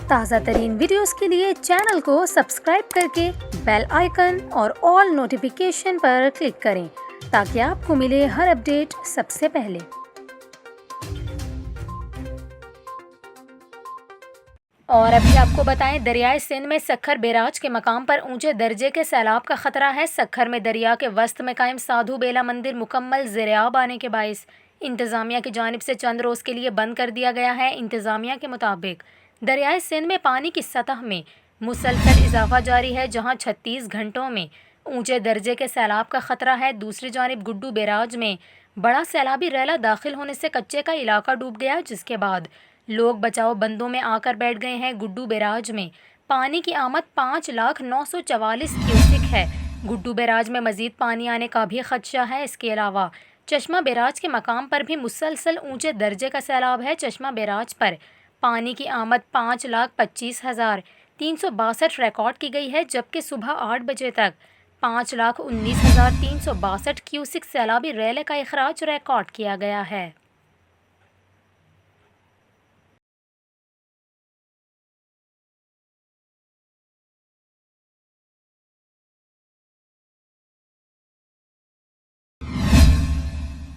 ताज़ा तरीन वीडियोस के लिए चैनल को सब्सक्राइब करके बेल आइकन और ऑल नोटिफिकेशन पर क्लिक करें ताकि आपको मिले हर अपडेट सबसे पहले। और अभी आपको बताएं, दरियाए सिंध में सखर बैराज के मकाम पर ऊंचे दर्जे के सैलाब का खतरा है। सखर में दरिया के वस्त में कायम साधु बेला मंदिर मुकम्मल ज़ेर-ए-आब आने के बाइस इंतज़ामिया की जानिब से चंद रोज़ के लिए बंद कर दिया गया है। इंतज़ामिया के मुताबिक दरियाए सिंध में पानी की सतह में मुसलसल इजाफा जारी है, जहाँ 36 घंटों में ऊंचे दर्जे के सैलाब का खतरा है। दूसरी जानिब गुड्डू बैराज में बड़ा सैलाबी रैला दाखिल होने से कच्चे का इलाका डूब गया, जिसके बाद लोग बचाव बंदों में आकर बैठ गए हैं। गुड्डू बैराज में पानी की आमद 5,944 क्यूसिक है। गुड्डू बैराज में मजीद पानी आने का भी खदशा है। इसके अलावा चश्मा बैराज के मकाम पर भी मुसलसल ऊंचे दर्जे का सैलाब है। चश्मा बैराज पर पानी की आमद 5,25,362 रिकॉर्ड की गई है, जबकि सुबह 8 बजे तक 5,19,362 क्यूसिक सैलाबी रैले का इखराज रिकॉर्ड किया गया है।